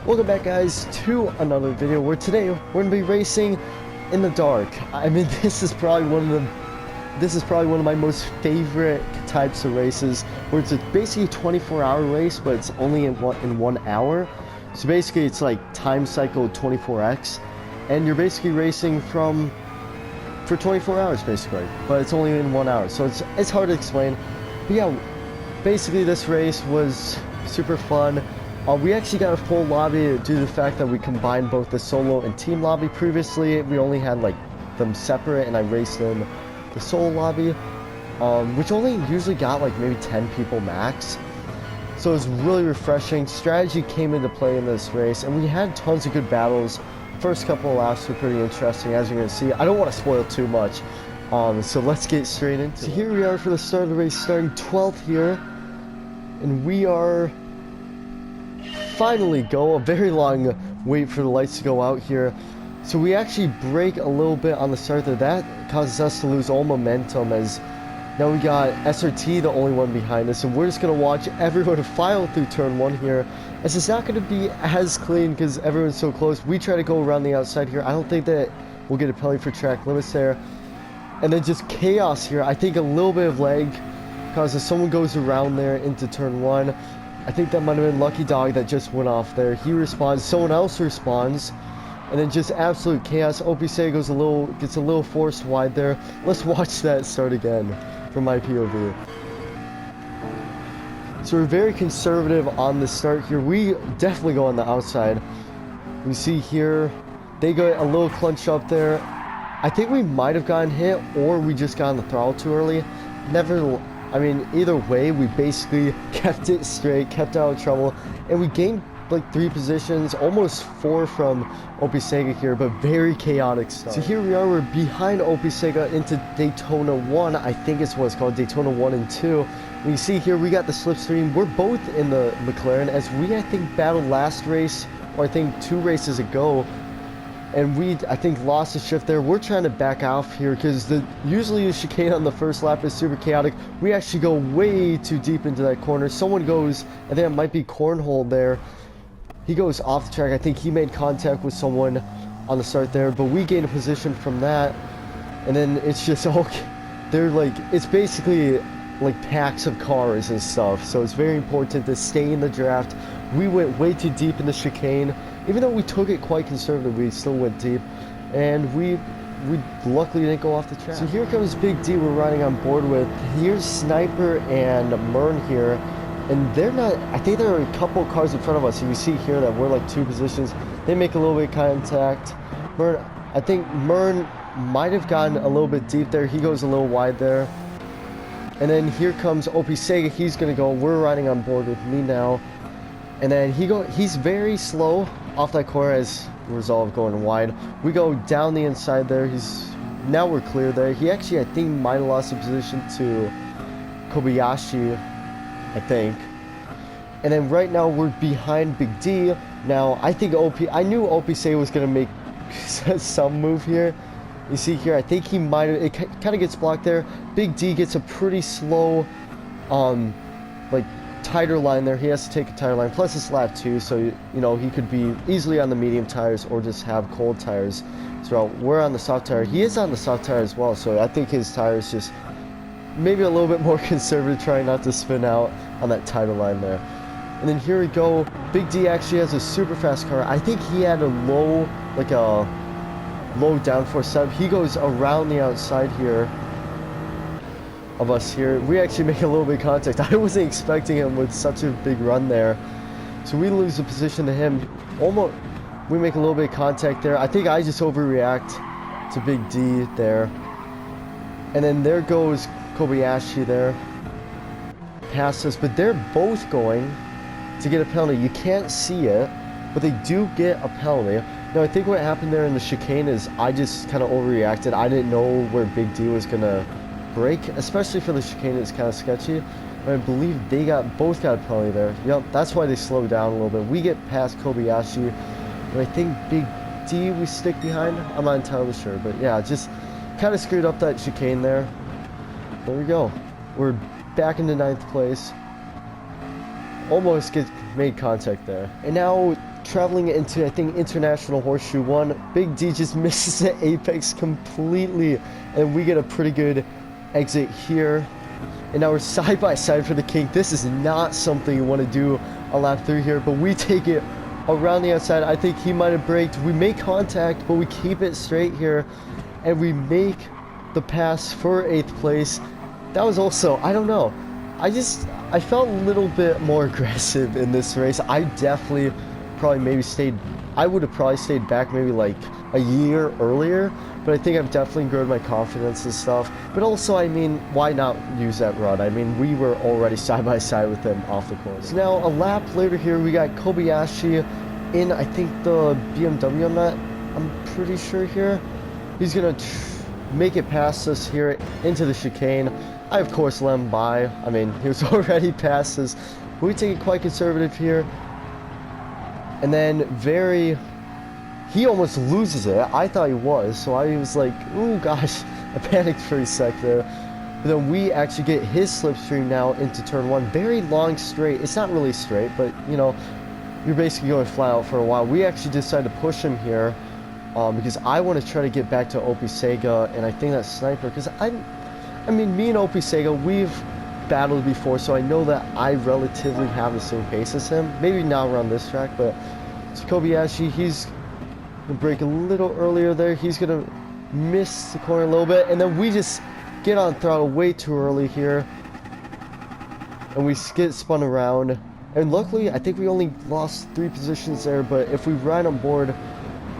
Welcome back, guys, to another video where today we're going to be racing in the dark. I mean, this is probably one of my most favorite types of races, where it's basically a 24-hour race, but it's only in 1 hour. So basically it's like time cycle 24x, and you're basically racing for 24 hours basically, but it's only in 1 hour, so it's hard to explain. But yeah, basically this race was super fun. We actually got a full lobby due to the fact that we combined both the solo and team lobby. Previously we only had like them separate, and I raced in the solo lobby, which only usually got like maybe 10 people max. So it was really refreshing. Strategy came into play in this race, and we had tons of good battles. First couple of laps were pretty interesting, as you're going to see. I don't want to spoil too much, so let's get straight into it. So here we are for the start of the race, starting 12th here, and we are finally a very long wait for the lights to go out here. So we actually brake a little bit on the start there. That causes us to lose all momentum, as now we got SRT, the only one behind us, and we're just going to watch everyone file through turn 1 here, as it's not going to be as clean because everyone's so close. We try to go around the outside here. I don't think that we'll get a penalty for track limits there. And then just chaos here. I think a little bit of lag causes someone goes around there into turn 1. I think that might have been Lucky Dog that just went off there. He responds, someone else responds, and then just absolute chaos. OPC gets a little forced wide there. Let's watch that start again from my POV. So we're very conservative on the start here. We definitely go on the outside. We see here they got a little clunch up there. I think we might have gotten hit, or we just got on the throttle too early. I mean, either way, we basically kept it straight, kept out of trouble, and we gained like 3 positions, almost 4 from OP here, but very chaotic stuff. So here we are, we're behind OP into Daytona 1, I think it's what it's called, Daytona 1 and 2. And you see here, we got the slipstream. We're both in the McLaren, as we, I think, battled last race, or I think 2 races ago, and we, I think, lost the shift there. We're trying to back off here because usually the chicane on the first lap is super chaotic. We actually go way too deep into that corner. Someone goes, I think it might be Cornhole there. He goes off the track. I think he made contact with someone on the start there, but we gained a position from that. And then it's just, they're like, it's basically like packs of cars and stuff. So it's very important to stay in the draft. We went way too deep in the chicane. Even though we took it quite conservative, we still went deep, and we luckily didn't go off the track. So here comes Big D we're riding on board with. Here's Sniper and Mern here, and they're not, I think there are a couple cars in front of us, and you see here that we're like 2 positions. They make a little bit of contact. I think Mern might have gotten a little bit deep there. He goes a little wide there. And then here comes OP Sega. He's gonna go. We're riding on board with me now. And then he's very slow off that corner as a result of going wide. We go down the inside there. Now we're clear there. He actually, I think, might have lost the position to Kobayashi, I think. And then right now we're behind Big D. Now I think I knew OPC was gonna make some move here. You see here, I think he might have, it kind of gets blocked there. Big D gets a pretty slow, like, tighter line there. He has to take a tighter line, plus it's lap 2, so you know he could be easily on the medium tires or just have cold tires. So we're on the soft tire. He is on the soft tire as well, so I think his tire is just maybe a little bit more conservative, trying not to spin out on that tighter line there. And then here we go. Big D actually has a super fast car. I think he had a low downforce setup. He goes around the outside here of us here. We actually make a little bit of contact. I wasn't expecting him with such a big run there. So we lose the position to him. Almost, we make a little bit of contact there. I think I just overreact to Big D there. And then there goes Kobayashi there. Past us, but they're both going to get a penalty. You can't see it, but they do get a penalty. Now I think what happened there in the chicane is I just kind of overreacted. I didn't know where Big D was gonna break, especially for the chicane. It's kind of sketchy, but I believe they both got a penalty there. Yep, that's why they slowed down a little bit. We get past Kobayashi, but I think Big D we stick behind. I'm not entirely sure, but yeah, just kind of screwed up that chicane there. There we go. We're back into 9th place. Almost made contact there. And now traveling into, I think, International Horseshoe 1. Big D just misses the apex completely, and we get a pretty good exit here. And now we're side by side for the kink. This is not something you want to do a lap through here, but we take it around the outside. I think he might have braked. We make contact, but we keep it straight here, and we make the pass for 8th place. That was also, I don't know, I felt a little bit more aggressive in this race. I definitely I would have probably stayed back maybe like a year earlier, but I think I've definitely grown my confidence and stuff. But also, I mean, why not use that run? I mean, we were already side by side with them off the corner. So now a lap later here, we got Kobayashi in, I think, the BMW on that. I'm pretty sure here. He's gonna make it past us here into the chicane. I, of course, let him by. I mean, he was already past us. But we take it quite conservative here. And then he almost loses it. I thought he was, so I was like, ooh, gosh. I panicked for a sec there. But then we actually get his slipstream now into turn 1. Very long straight. It's not really straight, but, you know, you're basically going flat out for a while. We actually decided to push him here because I want to try to get back to Opie Sega, and I think that's Sniper, because I mean, me and Opie Sega, we've battled before, so I know that I relatively have the same pace as him. Maybe not around this track, but it's Kobayashi. He's gonna brake a little earlier there. He's gonna miss the corner a little bit, and then we just get on throttle way too early here, and we get spun around. And luckily, I think we only lost 3 positions there, but if we ride on board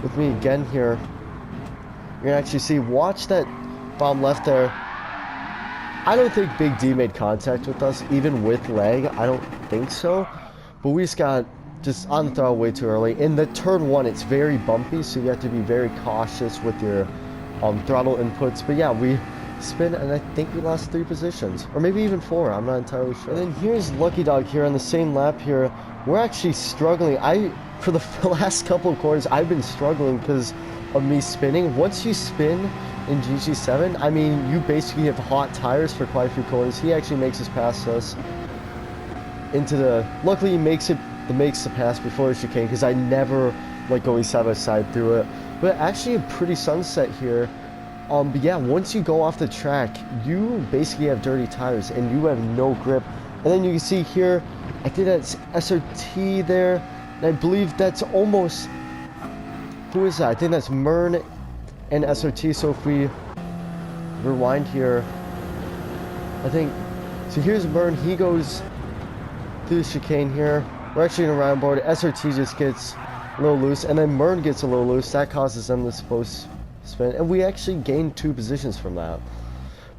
with me again here, you're gonna actually see, watch that bomb left there. I don't think Big D made contact with us, even with lag. I don't think so. But we just got on the throttle way too early. In the turn 1, it's very bumpy, so you have to be very cautious with your throttle inputs. But yeah, we spin, and I think we lost 3 positions. Or maybe even 4, I'm not entirely sure. And then here's Lucky Dog here on the same lap here. We're actually struggling. For the last couple of corners, I've been struggling because of me spinning. Once you spin in GG7, I mean, you basically have hot tires for quite a few corners. He actually makes us past us into the, luckily he makes the pass before the chicane, because I never like going side by side through it. But actually a pretty sunset here. But yeah, once you go off the track, you basically have dirty tires and you have no grip. And then you can see here, I think that's SRT there, and I believe that's almost, who is that? I think that's Mern and SRT. So if we rewind here, I think, so here's Mern. He goes through the chicane here. We're actually in a round board. SRT just gets a little loose, and then Mern gets a little loose. That causes them to supposed spin, and we actually gained 2 positions from that.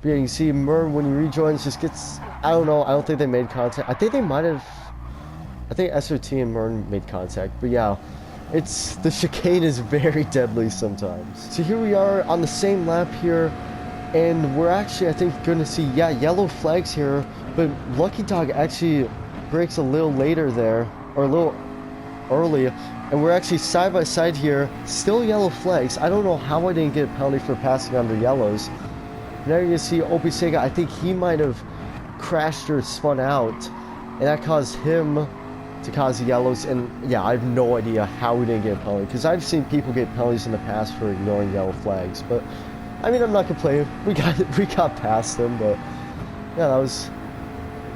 But yeah, you see Mern, when he rejoins, just gets, I don't know, I don't think they made contact. I think they might have, I think SRT and Mern made contact, but yeah, the chicane is very deadly sometimes. So here we are on the same lap here, and we're actually, I think, going to see, yeah, yellow flags here, but Lucky Dog actually brakes a little later there, or a little early, and we're actually side by side here, still yellow flags. I don't know how I didn't get a penalty for passing under yellows. Now you can see Opie Sega, I think he might have crashed or spun out, and that caused him to cause the yellows. And yeah, I have no idea how we didn't get a penalty, because I've seen people get penalties in the past for ignoring yellow flags. But I mean, I'm not complaining. We got past them, but yeah, that was,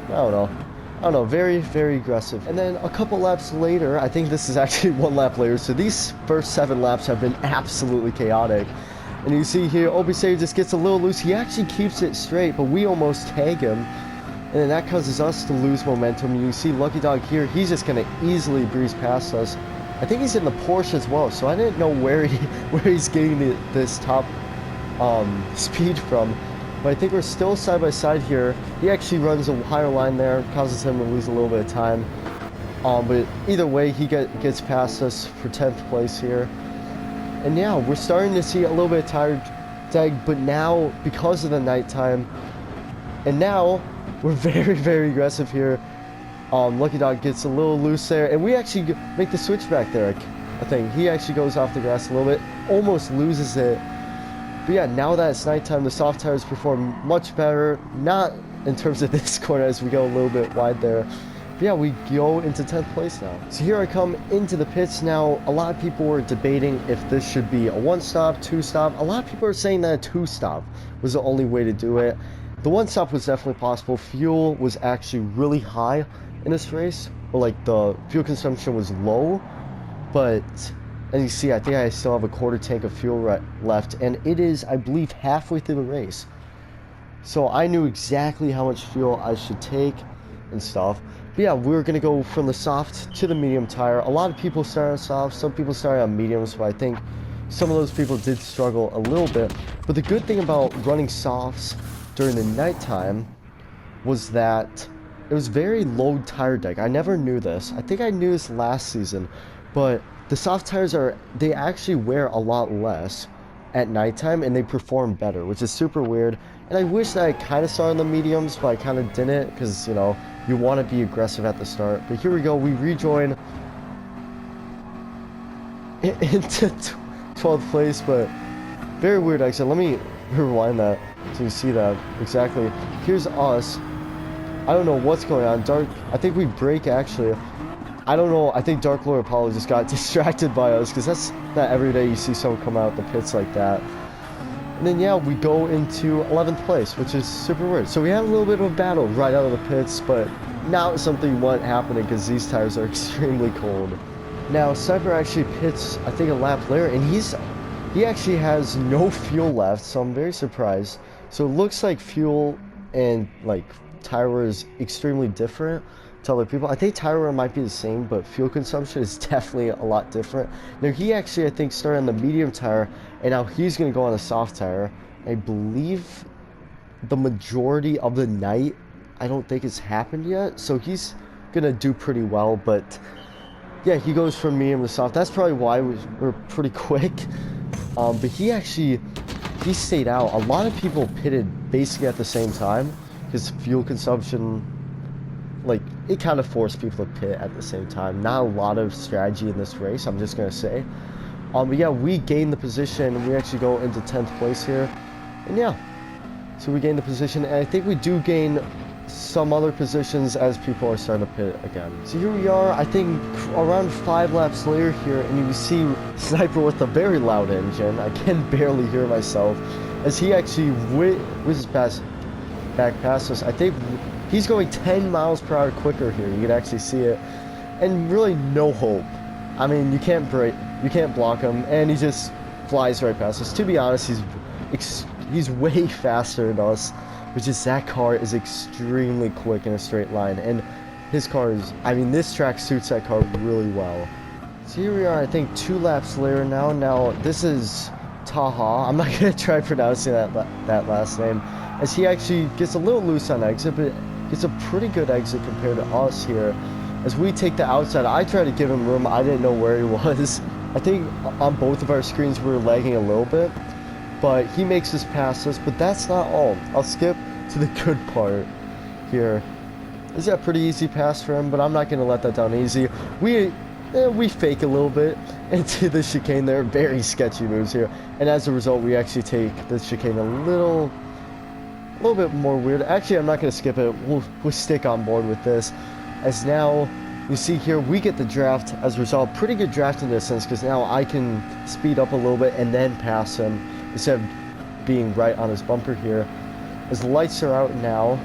I don't know, very, very aggressive. And then a couple laps later, I think this is actually 1 lap later, so these first 7 laps have been absolutely chaotic. And you see here, Opie Sega just gets a little loose. He actually keeps it straight, but we almost tag him, and then that causes us to lose momentum. You see Lucky Dog here, he's just gonna easily breeze past us. I think he's in the Porsche as well, so I didn't know where he's getting this top speed from. But I think we're still side by side here. He actually runs a higher line there, causes him to lose a little bit of time. But either way, he gets past us for 10th place here. And yeah, we're starting to see a little bit of tire drag, but now, because of the nighttime, and now we're very, very aggressive here. Lucky Dog gets a little loose there, and we actually make the switch back there, I think. He actually goes off the grass a little bit, almost loses it. But yeah, now that it's nighttime, the soft tires perform much better. Not in terms of this corner, as we go a little bit wide there. But yeah, we go into 10th place now. So here I come into the pits now. A lot of people were debating if this should be a 1-stop, 2-stop. A lot of people are saying that a 2-stop was the only way to do it. The 1-stop was definitely possible. Fuel was actually really high in this race. Or like the fuel consumption was low. But as you see, I think I still have a quarter tank of fuel left. And it is, I believe, halfway through the race. So I knew exactly how much fuel I should take and stuff. But yeah, we're going to go from the soft to the medium tire. A lot of people started on soft, some people started on mediums, but I think some of those people did struggle a little bit. But the good thing about running softs during the nighttime was that it was very low tire deck. I never knew this. I think I knew this last season, but the soft tires they actually wear a lot less at nighttime and they perform better, which is super weird. And I wish that I kind of started on the mediums, but I kind of didn't because, you know, you want to be aggressive at the start. But here we go. We rejoin into 12th place, but very weird exit. Let me rewind that so you see that exactly. Here's us. I don't know what's going on. Dark, I think we break actually. I don't know. I think Dark Lord Apollo just got distracted by us because that's not every day you see someone come out the pits like that. And then yeah, we go into 11th place, which is super weird. So we had a little bit of a battle right out of the pits, but now something wasn't happening because these tires are extremely cold. Now Sniper actually pits, I think, a lap later, and he actually has no fuel left, so I'm very surprised. So it looks like fuel and like tire wear is extremely different to other people. I think tire wear might be the same, but fuel consumption is definitely a lot different. Now he actually, I think, started on the medium tire, and now he's going to go on a soft tire. I believe the majority of the night, I don't think it's happened yet, so he's going to do pretty well. But yeah, he goes from medium to soft. That's probably why we're pretty quick. But he stayed out. A lot of people pitted basically at the same time because fuel consumption, like, it kind of forced people to pit at the same time. Not a lot of strategy in this race, I'm just gonna say. But yeah, we gained the position. We actually go into 10th place here, and yeah, so we gain the position, and I think we do gain some other positions as people are starting to pit again. So here we are, I think around 5 laps later here, and you can see Sniper with a very loud engine. I can barely hear myself as he actually whizzes back past us. I think he's going 10 miles per hour quicker here. You can actually see it, and really no hope. I mean, you can't block him, and he just flies right past us. To be honest, he's way faster than us, which is that car is extremely quick in a straight line, and his car is, I mean, this track suits that car really well. So here we are, I think 2 laps later now. Now this is Taha. I'm not gonna try pronouncing that last name, as he actually gets a little loose on exit, but it's a pretty good exit compared to us here. As we take the outside, I tried to give him room. I didn't know where he was. I think on both of our screens we were lagging a little bit, but he makes us past us. But that's not all. I'll skip to the good part here. This is a pretty easy pass for him, but I'm not going to let that down easy. We fake a little bit into the chicane there. Very sketchy moves here, and as a result, we actually take the chicane a little bit more weird. Actually, I'm not going to skip it. We'll stick on board with this, as now you see here we get the draft as a result. Pretty good drafting distance, because now I can speed up a little bit and then pass him instead of being right on his bumper here. As the lights are out now,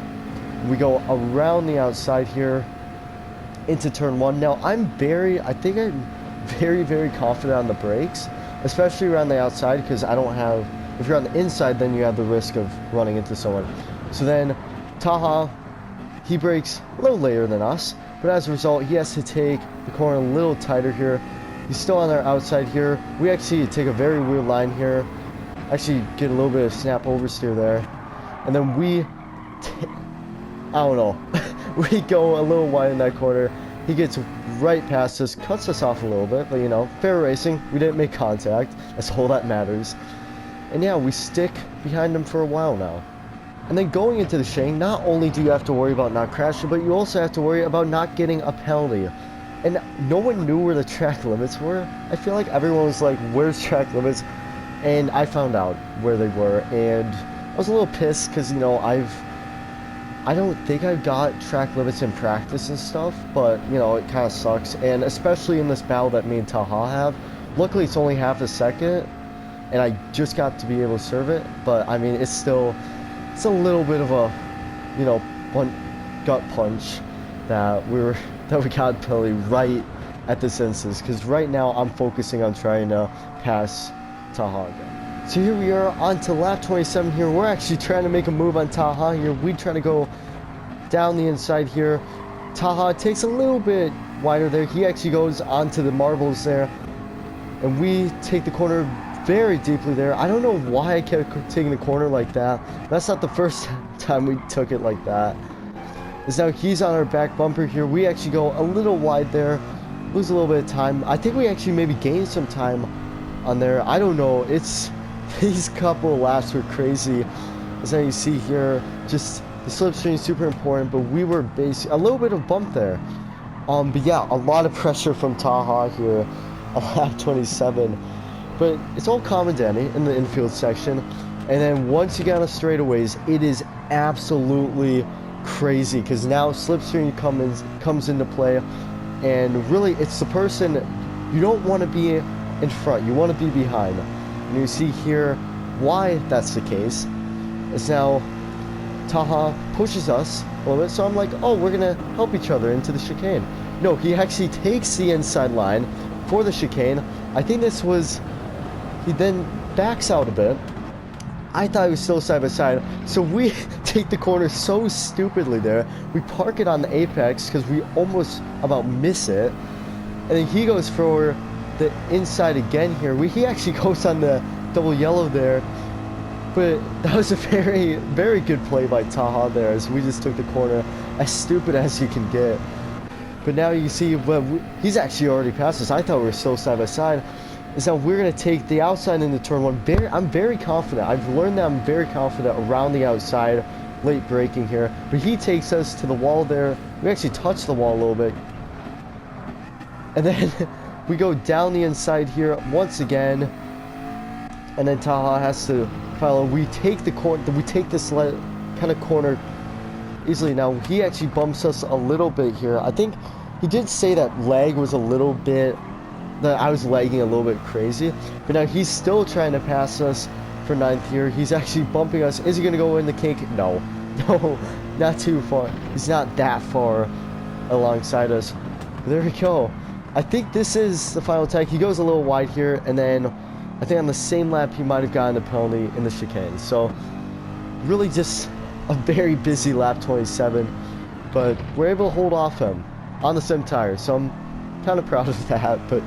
we go around the outside here into turn 1. Now I think I'm very, very confident on the brakes, especially around the outside, because I don't have, if you're on the inside, then you have the risk of running into someone. So then Taha, he brakes a little later than us, but as a result, he has to take the corner a little tighter here. He's still on our outside here. We actually take a very weird line here. Actually get a little bit of snap oversteer there. And then I don't know. We go a little wide in that corner. He gets right past us, cuts us off a little bit, but you know, fair racing. We didn't make contact. That's all that matters. And yeah, we stick behind him for a while now. And then going into the Shane, not only do you have to worry about not crashing, but you also have to worry about not getting a penalty. And no one knew where the track limits were. I feel like everyone was like, where's track limits? And I found out where they were, and I was a little pissed because, you know, I don't think I got track limits in practice and stuff, but, you know, it kind of sucks. And especially in this battle that me and Taha have. Luckily, it's only half a second, and I just got to be able to serve it. But, I mean, it's a little bit of a, you know, gut punch that we got penalty right at this instance. Because right now, I'm focusing on trying to pass Taha again. So here we are on to lap 27 here. We're actually trying to make a move on Taha here. We try to go down the inside here. Taha takes a little bit wider there. He actually goes onto the marbles there. And we take the corner very deeply there. I don't know why I kept taking the corner like that. That's not the first time we took it like that. As now he's on our back bumper here. We actually go a little wide there. Lose a little bit of time. I think we actually maybe gained some time on there. I don't know. These couple of laps were crazy. As now you see here, just the slipstream is super important, but we were basically a little bit of bump there. But yeah, a lot of pressure from Taha here on lap 27. But it's all calm and dandy in the infield section. And then once you get on the straightaways, it is absolutely crazy because now slipstream comes into play. And really, it's the person you don't want to be in front. You want to be behind. And you see here why that's the case. Is now Taha pushes us a little bit, so I'm like, oh, we're gonna help each other into the chicane. No, he actually takes the inside line for the chicane. I think he then backs out a bit. I thought it was still side by side, so we take the corner so stupidly there. We park it on the apex because we almost about miss it, and then he goes for the inside again here. He actually goes on the double yellow there, but that was a very, very good play by Taha there as we just took the corner as stupid as you can get. But now you see, he's actually already passed us. I thought we were still side by side. Is now we're going to take the outside into turn one. I'm very confident. I've learned that I'm very confident around the outside, late braking here. But he takes us to the wall there. We actually touch the wall a little bit. And then we go down the inside here once again, and then Taha has to follow. We take the corner. We take this kind of corner easily. Now he actually bumps us a little bit here. I think he did say that lag was a little bit, that I was lagging a little bit crazy. But now he's still trying to pass us for 9th here. He's actually bumping us. Is he going to go in the cake? No, no, not too far. He's not that far alongside us. But there we go. I think this is the final tag. He goes a little wide here, and then I think on the same lap he might have gotten a penalty in the chicane. So really just a very busy lap 27, but we're able to hold off him on the same tire. So I'm kind of proud of that, but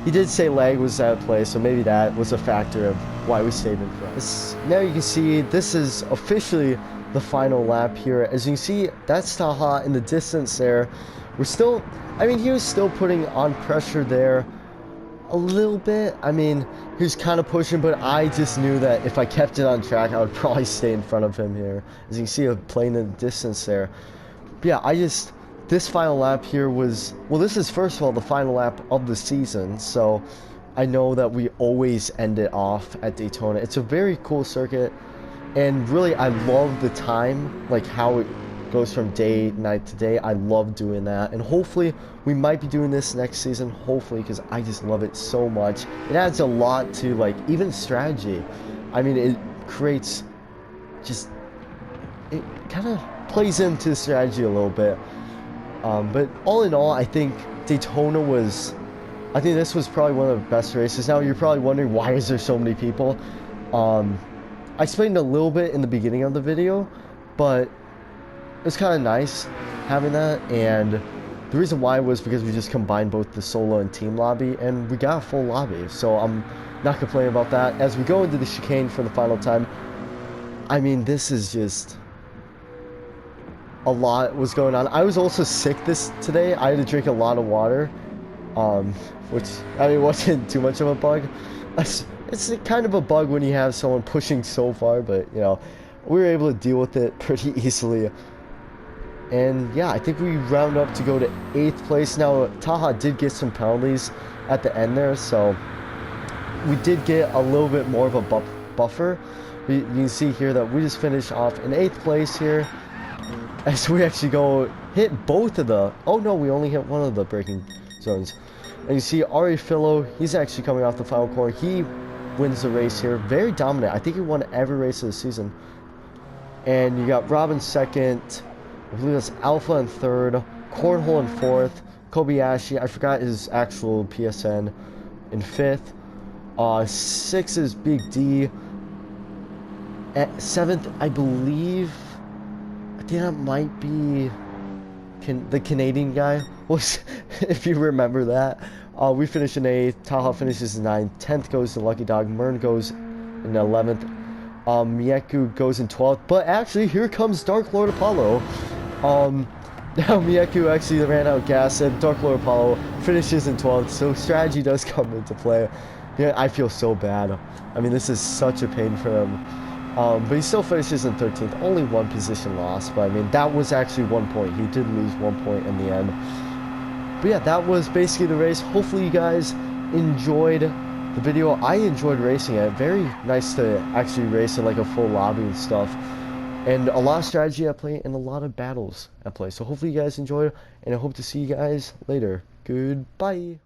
he did say lag was at play, so maybe that was a factor of why we stayed in front. Now you can see this is officially the final lap here. As you can see, that's Taha in the distance there. We're still, I mean, he was still putting on pressure there a little bit. I mean, he was kind of pushing, but I just knew that if I kept it on track, I would probably stay in front of him here. As you can see, playing the distance there. But yeah, this final lap here was, well, this is first of all the final lap of the season, so I know that we always end it off at Daytona. It's a very cool circuit, and really I love the time, like how it goes from day, night to day. I love doing that, and hopefully we might be doing this next season, hopefully, because I just love it so much. It adds a lot to, like, even strategy. I mean, it creates just, it kind of plays into the strategy a little bit. But all in all, I think Daytona I think this was probably one of the best races. Now you're probably wondering, why is there so many people? I explained a little bit in the beginning of the video, but it's kind of nice having that, and the reason why was because we just combined both the solo and team lobby, and we got a full lobby, so I'm not complaining about that. As we go into the chicane for the final time, I mean, this is just, a lot was going on. I was also sick today. I had to drink a lot of water, which, I mean, wasn't too much of a bug. It's kind of a bug when you have someone pushing so far, but, you know, we were able to deal with it pretty easily. And yeah, I think we round up to go to 8th place. Now, Taha did get some penalties at the end there, so we did get a little bit more of a buffer. You can see here that we just finished off in 8th place here. as we actually go hit both of the, oh no, we only hit one of the braking zones. And you see Ari Fillo, he's actually coming off the final corner. He wins the race here, very dominant. I think he won every race of the season. And you got Robin second, I believe that's Alpha in third, Cornhole in fourth, Kobayashi, I forgot his actual PSN, in fifth. Sixth is Big D. At seventh, I believe, I think that might be the Canadian guy. If you remember that. We finish in 8th, Taha finishes in 9th, 10th goes to Lucky Dog, Mern goes in 11th, Mieku goes in 12th, but actually here comes Dark Lord Apollo. Now Mieku actually ran out of gas and Dark Lord Apollo finishes in 12th, so strategy does come into play. Yeah, I feel so bad. I mean, this is such a pain for him. But he still finishes in 13th, only one position lost, but I mean, that was actually 1 point. He did lose 1 point in the end. But yeah, that was basically the race. Hopefully you guys enjoyed the video. I enjoyed racing it. Very nice to actually race in like a full lobby and stuff. And a lot of strategy at play and a lot of battles at play. So hopefully you guys enjoyed, and I hope to see you guys later. Goodbye.